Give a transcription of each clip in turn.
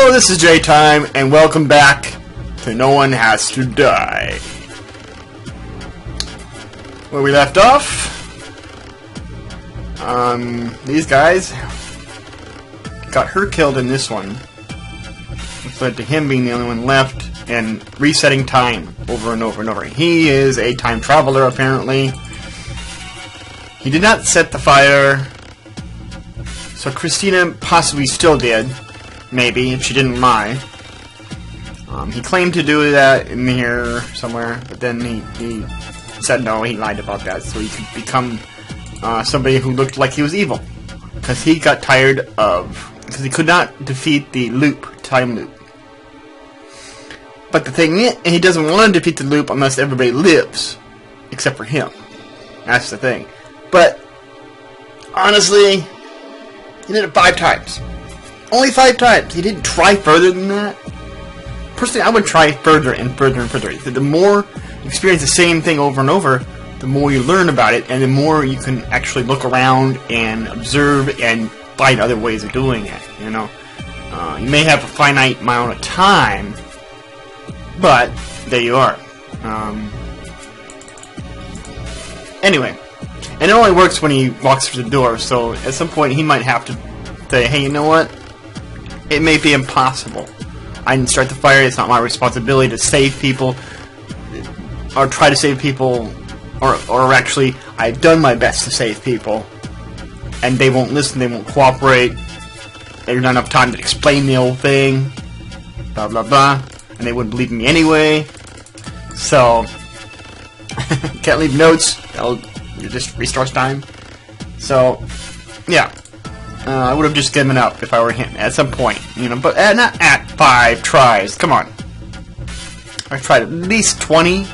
Hello, this is J-Time, and welcome back to No One Has to Die. Where we left off, these guys got her killed in this one, which led to him being the only one left and resetting time over and over and over. He is a time traveler, apparently. He did not set the fire, so Christina possibly still did. Maybe, if she didn't lie. He claimed to do that in here somewhere, but then he said no, he lied about that, so he could become somebody who looked like he was evil. Because he got tired of... because he could not defeat the loop, time loop. But the thing is, he doesn't want to defeat the loop unless everybody lives, except for him. That's the thing. But, honestly, he did it 5 times. Only 5 times. He didn't try further than that. Personally, I would try further and further and further. The more you experience the same thing over and over, the more you learn about it, and the more you can actually look around and observe and find other ways of doing it. You know, you may have a finite amount of time, but there you are. Anyway, and it only works when he walks through the door. So at some point, he might have to say, "Hey, you know what? It may be impossible. I didn't start the fire. It's not my responsibility to save people, or try to save people, or actually, I've done my best to save people, and they won't listen. They won't cooperate. There's not enough time to explain the whole thing. Blah blah blah, and they wouldn't believe me anyway. So can't leave notes. It just restarts time. So yeah." I would have just given up if I were him at some point, you know, but not at 5 tries. Come on. I tried at least 20.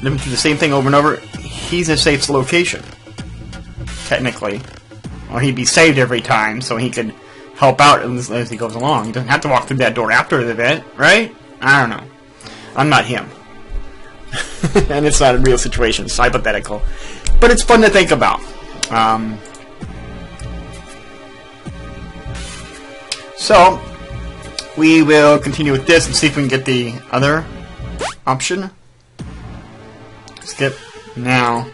Living through the same thing over and over. He's in a safe location, technically. Or he'd be saved every time, so he could help out as he goes along. He doesn't have to walk through that door after the event, right? I don't know. I'm not him. And it's not a real situation. It's hypothetical. But it's fun to think about. So, we will continue with this and see if we can get the other option. Skip now.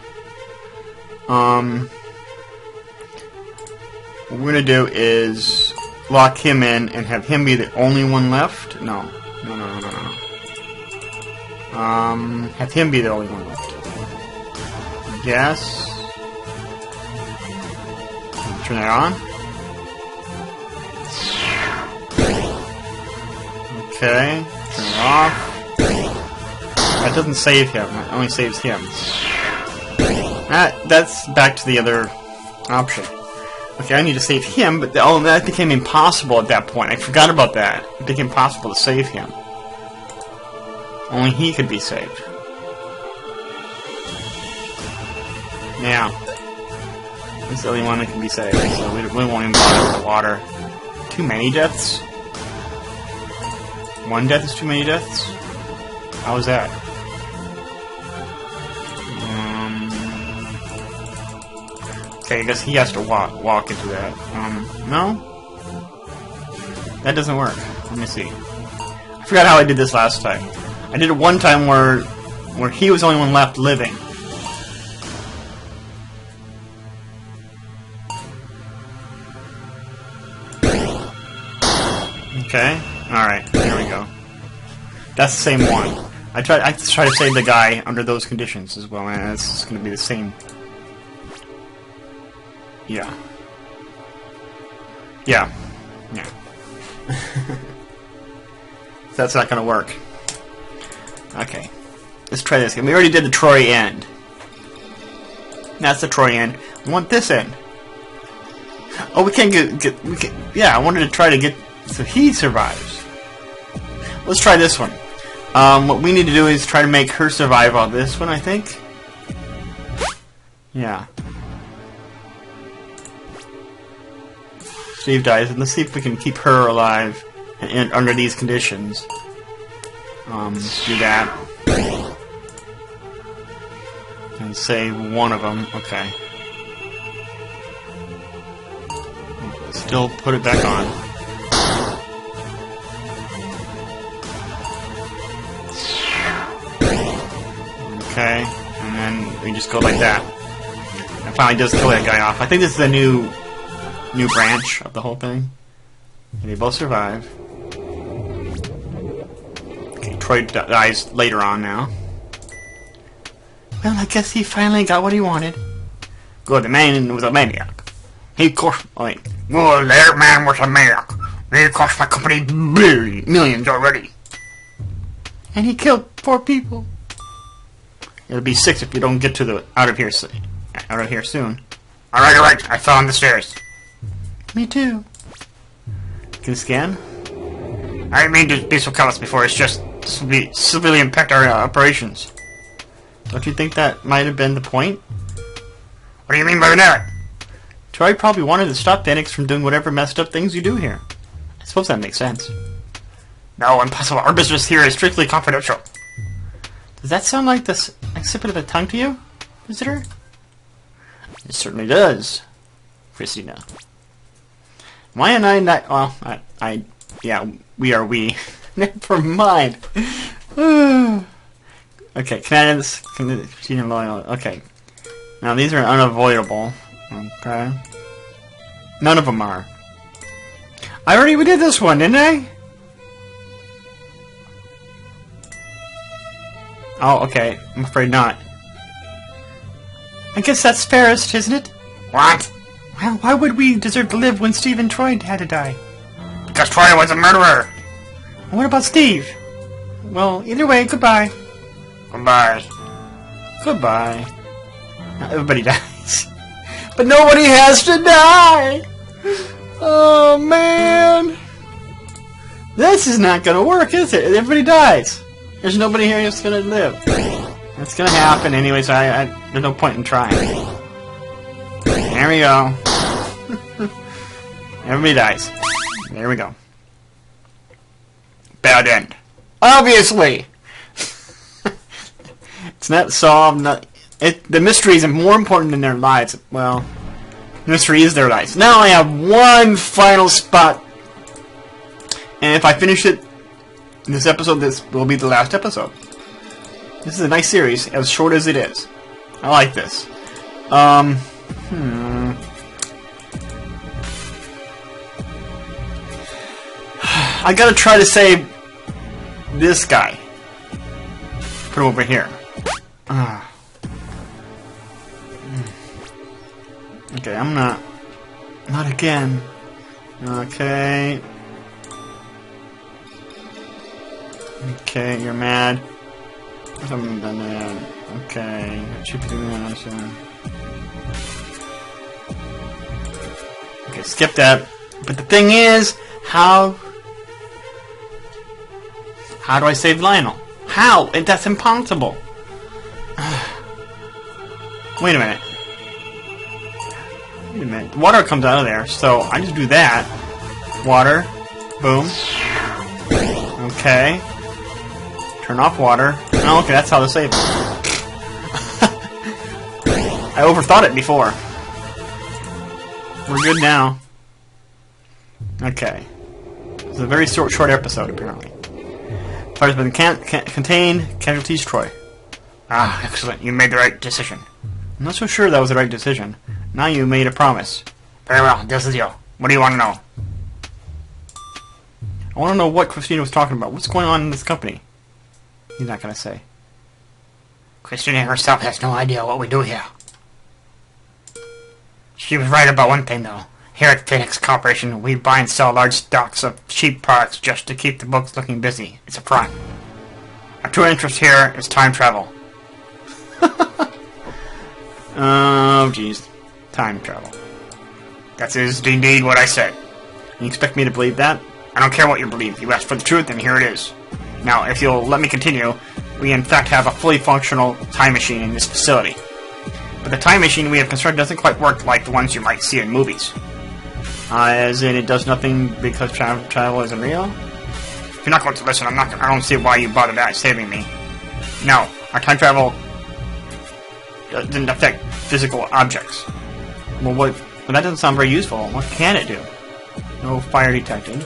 What we're going to do is lock him in and have him be the only one left. No. Have him be the only one left. Yes. Turn that on. Okay, turn it off. That doesn't save him, it only saves him. That's back to the other option. Okay, I need to save him, but that became impossible at that point. I forgot about that. It became impossible to save him. Only he could be saved. Now, this is the only one that can be saved, so we won't even bother with the water. Too many deaths? 1 death is too many deaths? How is that? Okay, I guess he has to walk into that. No? That doesn't work. Let me see. I forgot how I did this last time. I did it one time where he was the only one left living. Okay. Alright, here we go. That's the same one. I try to save the guy under those conditions as well, and it's going to be the same. Yeah. Yeah. That's not going to work. Okay. Let's try this again. We already did the Troy end. That's the Troy end. We want this end. Oh, we can't get yeah, I wanted to try to get so he survives. Let's try this one. What we need to do is try to make her survive on this one, I think. Yeah. Steve dies, and let's see if we can keep her alive and under these conditions. Let's do that. And save one of them. Okay. Still put it back on. Okay, and then we just go like that. And finally does kill that guy off. I think this is a new branch of the whole thing. And they both survive. Okay, Troy dies later on now. Well, I guess he finally got what he wanted. Good, the man was a maniac. He cost... Wait. Well, that man was a maniac. He cost my company millions already. And he killed 4 people. It'll be 6 if you don't get to the out of here soon. Alright. I fell on the stairs. Me too. Can you scan? I didn't mean to be so callous before. It's just this will be severely impact our operations. Don't you think that might have been the point? What do you mean by that? Troy probably wanted to stop Phoenix from doing whatever messed up things you do here. I suppose that makes sense. No, impossible. Our business here is strictly confidential. Does that sound like this exhibit of a tongue to you, visitor? It certainly does, Christina. Why am I not... Well, yeah, we are we. Never mind. Okay, Christina loyal. Okay. Now, these are unavoidable. Okay. None of them are. We did this one, didn't I? Oh, okay. I'm afraid not. I guess that's fairest, isn't it? What? Well, why would we deserve to live when Steve and Troy had to die? Because Troy was a murderer! What about Steve? Well, either way, goodbye. Goodbye. Goodbye. Now everybody dies. But nobody has to die! Oh, man! This is not gonna work, is it? Everybody dies. There's nobody here who's gonna live. It's gonna happen anyways, there's no point in trying. There we go. Everybody dies. There we go. Bad end. Obviously! It's not solved, the mystery is more important than their lives. Well, the mystery is their lives. Now I have one final spot. And if I finish it in this episode, this will be the last episode. This is a nice series, as short as it is. I like this. I gotta try to save this guy. Put him over here. Okay, I'm not. Not again. Okay. Okay, you're mad. I haven't done that. Okay. Okay, skip that. But the thing is, how do I save Lionel? How? That's impossible. Wait a minute. Wait a minute. Water comes out of there, so I just do that. Water. Boom. Okay. Turn off water. Oh, okay, that's how to save it. I overthought it before. We're good now. Okay. It's a very short episode, apparently. Fire's been contained. Casualties, Troy. Ah, excellent. You made the right decision. I'm not so sure that was the right decision. Now you made a promise. Very well. This is you. What do you want to know? I want to know what Christina was talking about. What's going on in this company? He's not going to say. Christina herself has no idea what we do here. She was right about one thing, though. Here at Phoenix Corporation, we buy and sell large stocks of cheap products just to keep the books looking busy. It's a front. Our true interest here is time travel. Oh, jeez. Time travel. That is indeed what I said. You expect me to believe that? I don't care what you believe. You asked for the truth, and here it is. Now, if you'll let me continue, we in fact have a fully functional time machine in this facility. But the time machine we have constructed doesn't quite work like the ones you might see in movies. As in, it does nothing because travel isn't real? If you're not going to listen, I don't see why you bothered saving me. No, our time travel doesn't affect physical objects. Well, that doesn't sound very useful. What can it do? No fire detected.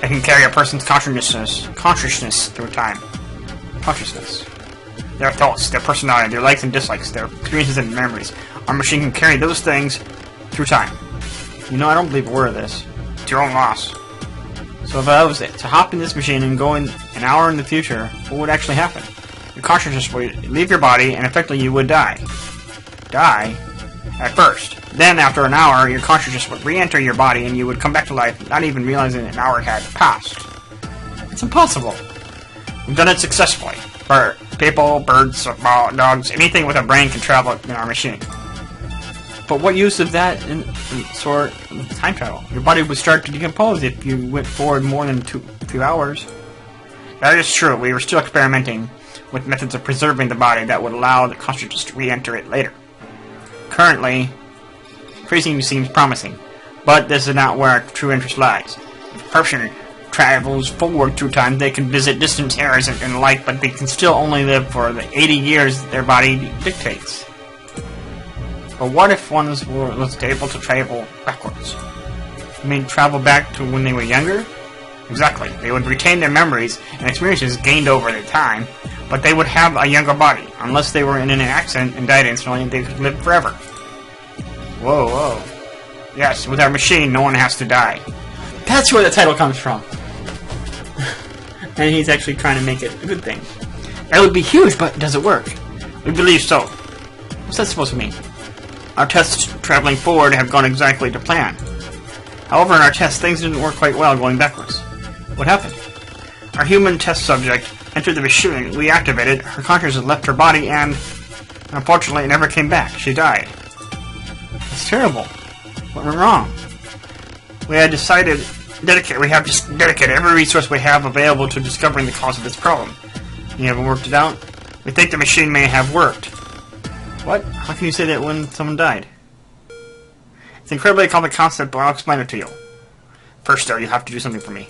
It can carry a person's consciousness through time. Consciousness. Their thoughts, their personality, their likes and dislikes, their experiences and memories. Our machine can carry those things through time. You know, I don't believe a word of this. It's your own loss. So if I was to hop in this machine and go in an hour in the future, what would actually happen? Your consciousness would leave your body, and effectively you would die. Die? At first. Then, after an hour, your consciousness would re-enter your body, and you would come back to life, not even realizing an hour had passed. It's impossible. We've done it successfully. For people, birds, dogs, anything with a brain can travel in our machine. But what use of that in sort of time travel? Your body would start to decompose if you went forward more than 2 hours. That is true. We were still experimenting with methods of preserving the body that would allow the consciousness to re-enter it later. Currently, freezing seems promising, but this is not where our true interest lies. If a person travels forward through time, they can visit distant eras and the like, but they can still only live for the 80 years their body dictates. But what if one was able to travel backwards? You mean travel back to when they were younger? Exactly. They would retain their memories and experiences gained over their time, but they would have a younger body. Unless they were in an accident and died instantly, they could live forever. Whoa, whoa. Yes, with our machine, no one has to die. That's where the title comes from. And he's actually trying to make it a good thing. That would be huge, but does it work? We believe so. What's that supposed to mean? Our tests traveling forward have gone exactly to plan. However, in our tests, things didn't work quite well going backwards. What happened? Our human test subject entered the machine, we activated, her consciousness left her body, and unfortunately it never came back. She died. That's terrible. What went wrong? We have just dedicated every resource we have available to discovering the cause of this problem. You haven't worked it out? We think the machine may have worked. What? How can you say that when someone died? It's an incredibly complex concept, but I'll explain it to you. First, though, you have to do something for me.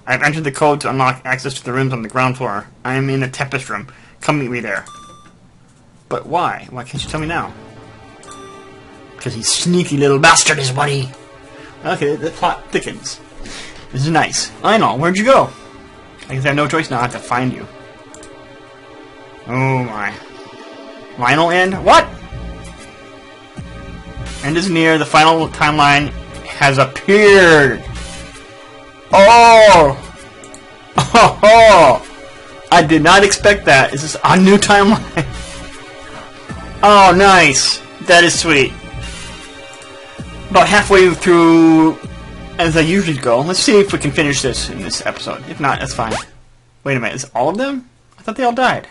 I have entered the code to unlock access to the rooms on the ground floor. I am in the Tempest room. Come meet me there. But why? Why can't you tell me now? Because he's sneaky little bastard is what he... Okay, the plot thickens. This is nice. Lionel, where'd you go? I guess I have no choice now. I have to find you. Oh my. Lionel end? What? End is near. The final timeline has appeared. Oh! Oh! I did not expect that. Is this a new timeline? Oh, nice. That is sweet. About halfway through, as I usually go. Let's see if we can finish this in this episode. If not, that's fine. Wait a minute. Is all of them? I thought they all died.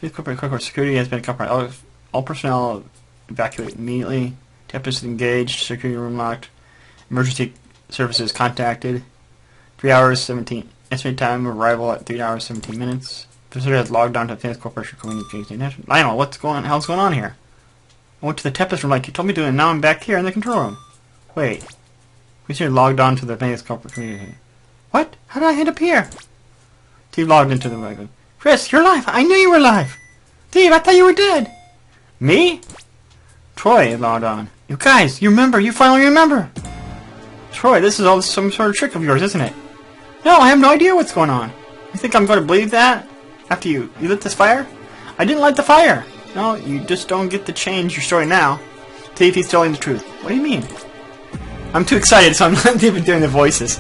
Corporate security has been compromised. All personnel evacuate immediately. Tempest engaged. Security room locked. Emergency services contacted. 3 hours 17. Estimated time of arrival at 3 hours 17 minutes. Visitor has logged on to Advanced Corporation Communications. Lionel, what's going on here? I went to the Tempest room like you told me to, and now I'm back here in the control room. Wait. Visitor logged on to the Advanced Corporate Communications. What? How did I end up here? Steve logged into the wagon. Chris, you're alive! I knew you were alive! Steve, I thought you were dead! Me? Troy logged on. You guys, you remember! You finally remember! Troy, this is all some sort of trick of yours, isn't it? No, I have no idea what's going on. You think I'm going to believe that? After you lit this fire? I didn't light the fire! No, you just don't get to change your story now. See if he's telling the truth. What do you mean? I'm too excited, so I'm not even doing the voices.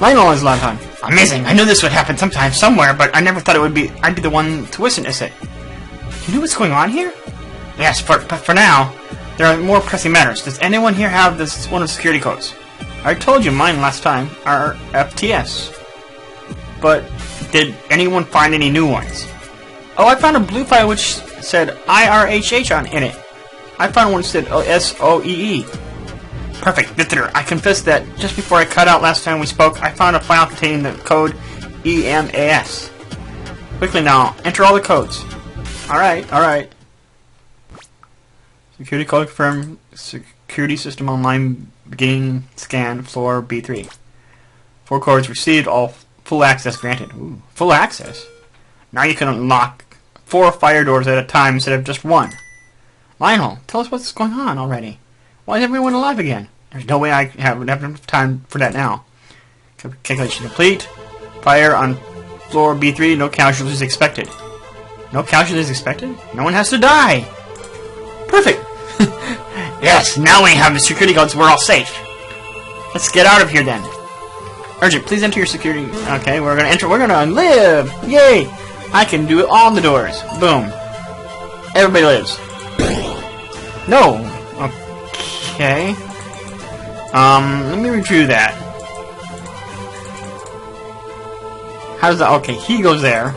Lionel is logged on. Amazing! I knew this would happen sometime, somewhere, but I never thought I'd be the one to witness it. You know what's going on here? Yes, but for now, there are more pressing matters. Does anyone here have one of the security codes? I told you mine last time, our FTS. But did anyone find any new ones? Oh, I found a blue file which said IRHH in it. I found one that said SOEE. Perfect, Visitor. I confess that just before I cut out last time we spoke, I found a file containing the code EMAS. Quickly now, enter all the codes. Alright. Security code confirmed. Security system online beginning scan floor B3. 4 codes received, all full access granted. Ooh, full access? Now you can unlock 4 fire doors at a time instead of just 1. Lionel, tell us what's going on already. Why is everyone alive again? There's no way I would have enough time for that now. Calculation complete. Fire on Floor B3, no casualties expected. No casualties expected? No one has to die! Perfect! Yes, now we have the security guards, we're all safe. Let's get out of here then. Urgent, please enter your security... Okay, we're gonna enter, we're gonna live! Yay! I can do it on the doors. Boom. Everybody lives. No! Okay. Let me review that. How does that... Okay, he goes there.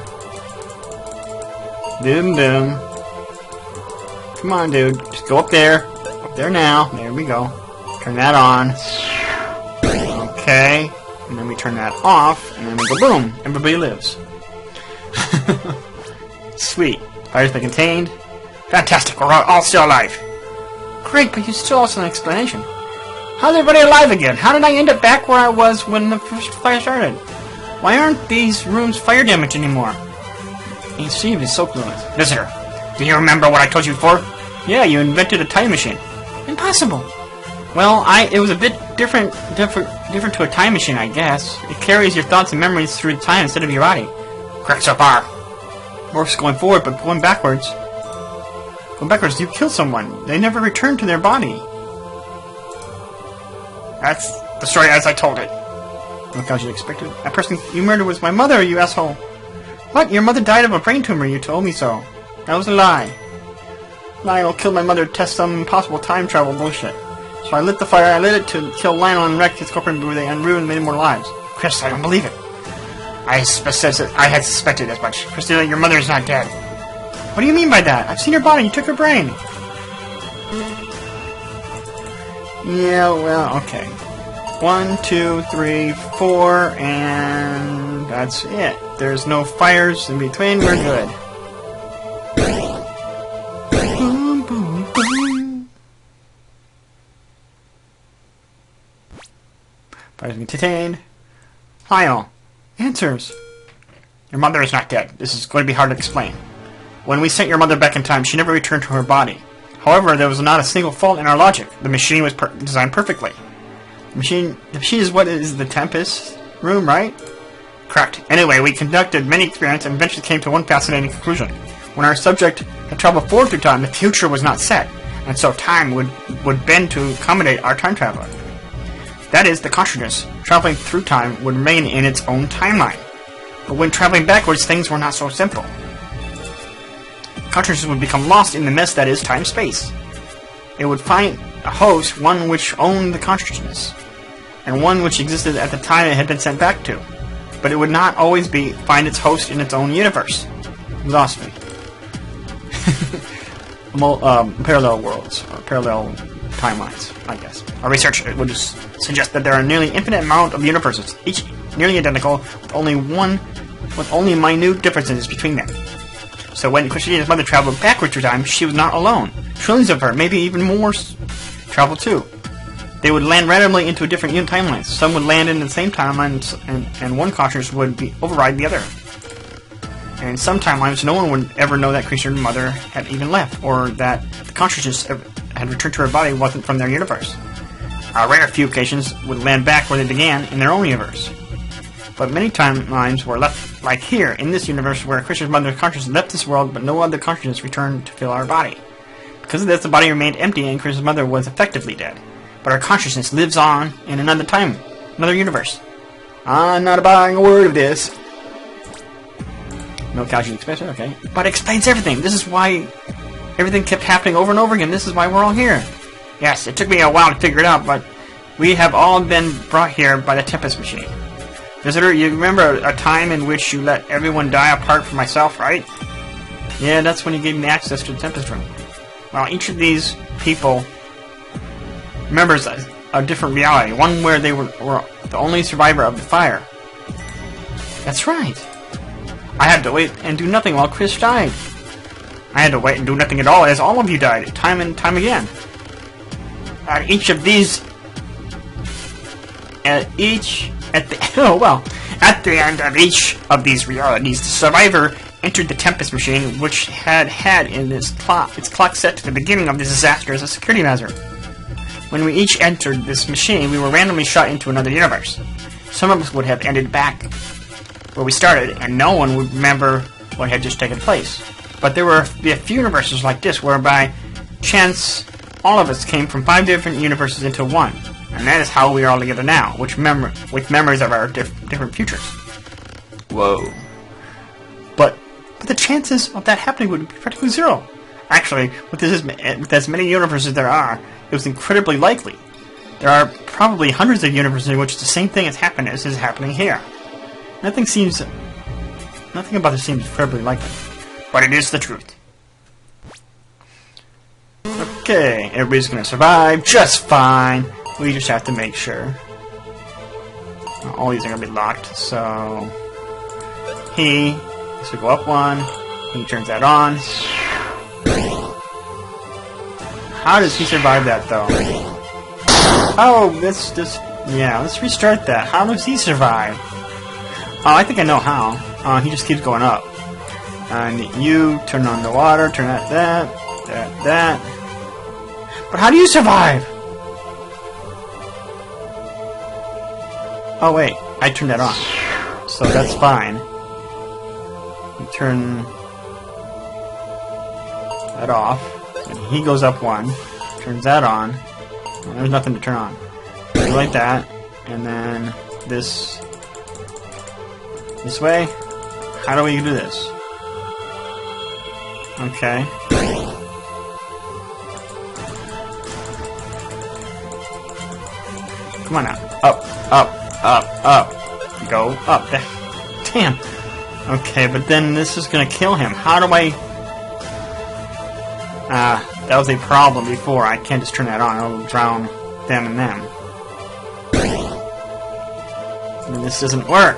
Boom, boom. Come on, dude. Just go up there. Up there now. There we go. Turn that on. Okay. And then we turn that off. And then we go boom. Everybody lives. Sweet. Fire's been contained. Fantastic. We're all still alive. Great, but you still also an explanation. How's everybody alive again? How did I end up back where I was when the first fire started? Why aren't these rooms fire damaged anymore? Steve is so clueless. Visitor, do you remember what I told you before? Yeah, you invented a time machine. Impossible. Well, it was a bit different to a time machine, I guess. It carries your thoughts and memories through time instead of your body. Correct so far. Works going forward, but going backwards. Going backwards, you kill someone. They never return to their body. That's the story as I told it. Look how you expected. That person you murdered was my mother, you asshole. What? Your mother died of a brain tumor, you told me so. That was a lie. Lionel killed my mother to test some impossible time travel bullshit. So I lit the fire, I lit it to kill Lionel and wreck his corporate brewery and ruin many more lives. Chris, I don't believe it. I had suspected as much. Christina, your mother is not dead. What do you mean by that? I've seen her body, you took her brain. Yeah, well, okay. 1, 2, 3, 4, and that's it. There's no fires in between, we're good. Boom, boom, boom. Fires been detained. Lionel. Answers. Your mother is not dead. This is going to be hard to explain. When we sent your mother back in time, she never returned to her body. However, there was not a single fault in our logic. The machine was designed perfectly. The machine is what is the Tempest room, right? Correct. Anyway, we conducted many experiments and eventually came to one fascinating conclusion. When our subject had traveled forward through time, the future was not set, and so time would bend to accommodate our time traveler. That is, the consciousness traveling through time would remain in its own timeline. But when traveling backwards, things were not so simple. Consciousness would become lost in the mess that is time-space. It would find a host, one which owned the consciousness, and one which existed at the time it had been sent back to. But it would not always find its host in its own universe. You lost me. Parallel worlds, or parallel timelines, I guess. Our research would suggest that there are a nearly infinite amount of universes, each nearly identical, with only minute differences between them. So when Christina's mother traveled backwards through time, she was not alone. Trillions of her, maybe even more, traveled too. They would land randomly into different timelines. Some would land in the same timeline, and one consciousness would override the other. And in some timelines, no one would ever know that Christina's mother had even left, or that the consciousness had returned to her body wasn't from their universe. A rare few occasions would land back where they began, in their own universe. But many timelines were left like here, in this universe, where Christian's mother's consciousness left this world, but no other consciousness returned to fill our body. Because of this, the body remained empty, and Christian's mother was effectively dead. But our consciousness lives on in another time, another universe. I'm not buying a word of this. No casual expression, okay. But it explains everything. This is why everything kept happening over and over again. This is why we're all here. Yes, it took me a while to figure it out, but we have all been brought here by the Tempest machine. Visitor, you remember a time in which you let everyone die apart from myself, right? Yeah, that's when you gave me access to the Tempest room. Well, each of these people remembers a different reality, one where they were the only survivor of the fire. That's right. I had to wait and do nothing while Chris died. I had to wait and do nothing at all as all of you died, time and time again. At the end of each of these realities, the survivor entered the Tempest machine, which had in its clock set to the beginning of the disaster as a security measure. When we each entered this machine, we were randomly shot into another universe. Some of us would have ended back where we started, and no one would remember what had just taken place. But there were a few universes like this, whereby chance all of us came from 5 different universes into one. And that is how we are all together now, with memories of our different futures. Whoa. But the chances of that happening would be practically 0. Actually, with as many universes there are, it was incredibly likely. There are probably hundreds of universes in which the same thing is happening here. Nothing about this seems incredibly likely. But it is the truth. Okay, everybody's gonna survive just fine. We just have to make sure. All these are gonna be locked, so... So we go up 1, he turns that on. How does he survive that, though? Oh, let's restart that. How does he survive? Oh, I think I know how. He just keeps going up. And you turn on the water, turn that. But how do you survive? Oh, wait. I turned that on. So that's fine. You turn that off. And he goes up 1. Turns that on. And there's nothing to turn on. Do like that. And then this way. How do we do this? Okay. Come on now. Up. Go up. Damn. Okay, but then this is gonna kill him. How do I... that was a problem before. I can't just turn that on. It'll drown them and them. And this doesn't work.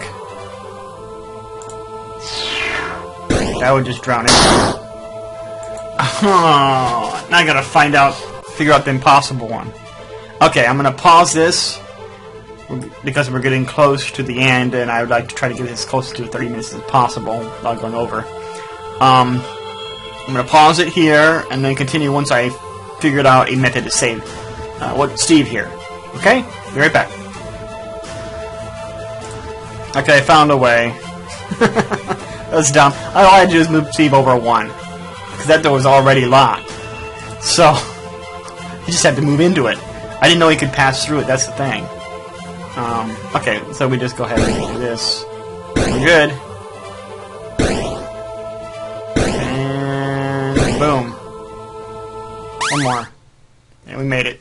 That would just drown it. Oh, now I gotta figure out the impossible one. Okay, I'm gonna pause this because we're getting close to the end, and I would like to try to get as close to 30 minutes as possible without going over. I'm gonna pause it here and then continue once I figured out a method to save Steve here. Okay, be right back. Okay, I found a way. That was dumb. All I had to do was move Steve over 1. Because that door was already locked. So, he just had to move into it. I didn't know he could pass through it, that's the thing. Okay, so we just go ahead and do this. We're good. And boom. 1 more. And we made it.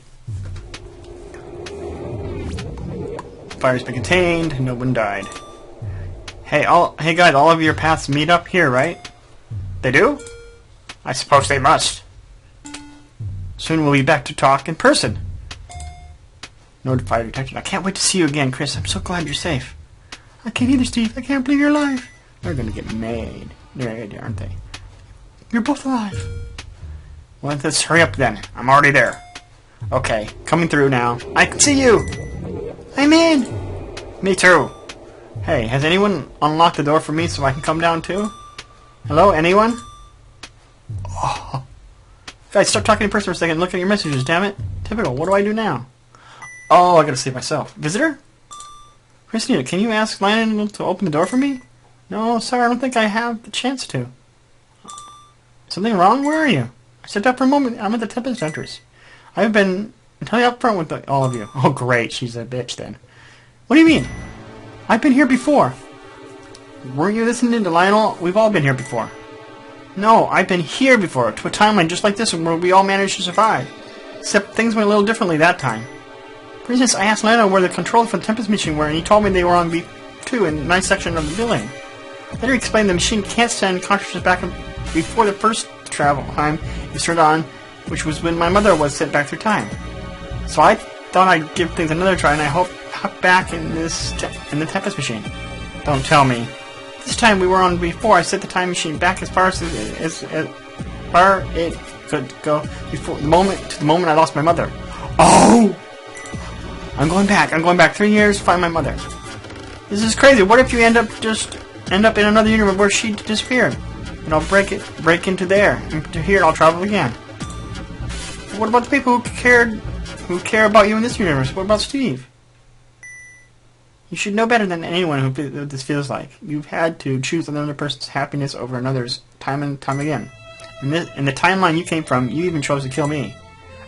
Fire's been contained, no one died. Hey guys, all of your paths meet up here, right? They do? I suppose they must. Soon we'll be back to talk in person. Notified detected. I can't wait to see you again, Chris. I'm so glad you're safe. I can't either, Steve. I can't believe you're alive. They're gonna get mad. They're, aren't they? You're both alive. Well, let's hurry up then. I'm already there. Okay, coming through now. I can see you! I'm in! Me too. Hey, has anyone unlocked the door for me so I can come down too? Hello, anyone? Oh. Guys, stop talking in person for a second and look at your messages, damn it. Typical, what do I do now? Oh, I gotta save myself. Visitor? Christina, can you ask Landon to open the door for me? No, sorry, I don't think I have the chance to. Something wrong? Where are you? I stepped up for a moment. I'm at the Tempest entrance. I've been entirely up front with all of you. Oh, great. She's a bitch, then. What do you mean? I've been here before. Weren't you listening to Lionel? We've all been here before. No, I've been here before, to a timeline just like this one where we all managed to survive. Except things went a little differently that time. For instance, I asked Lionel where the controls for the Tempest machine were, and he told me they were on B2 in the 9th section of the building. Then he explained the machine can't send cartridges back before the first travel time is turned on, which was when my mother was sent back through time. So I thought I'd give things another try, and I hop back in the Tempest machine. Don't tell me. This time we were on before I set the time machine back as far as far it could go before the moment I lost my mother. Oh! I'm going back 3 years to find my mother. This is crazy. What if you end up in another universe where she disappeared? And I'll break into there, and to here I'll travel again. But what about the people who care about you in this universe? What about Steve? You should know better than anyone what this feels like. You've had to choose another person's happiness over another's time and time again. In the timeline you came from, you even chose to kill me.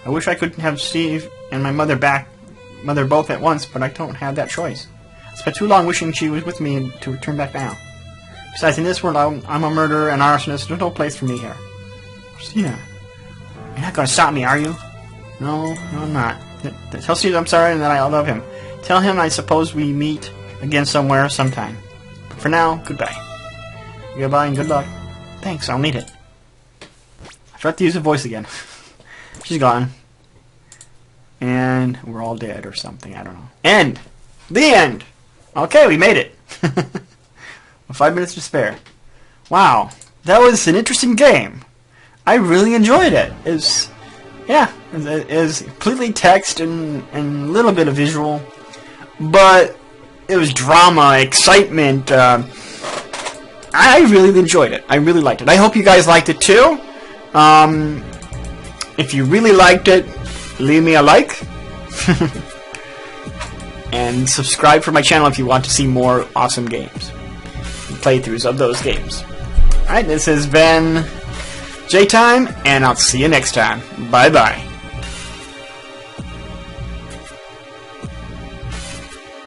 I wish I could have Steve and my mother both at once, but I don't have that choice. I spent too long wishing she was with me and to return back now. Besides, in this world, I'm a murderer and arsonist. There's no place for me here. Christina, you're not going to stop me, are you? No, I'm not. Tell Steve I'm sorry and that I love him. Tell him I suppose we meet again somewhere, sometime. But for now, goodbye. Goodbye and good luck. Thanks, I'll need it. I tried to use a voice again. She's gone. And we're all dead or something, I don't know. End! The end! Okay, we made it. 5 minutes to spare. Wow, that was an interesting game. I really enjoyed it. It was completely text and a little bit of visual. But it was drama, excitement. I really enjoyed it. I really liked it. I hope you guys liked it too. If you really liked it, leave me a like. And subscribe for my channel if you want to see more awesome games. Playthroughs of those games. Alright, this has been J-Time, and I'll see you next time. Bye-bye.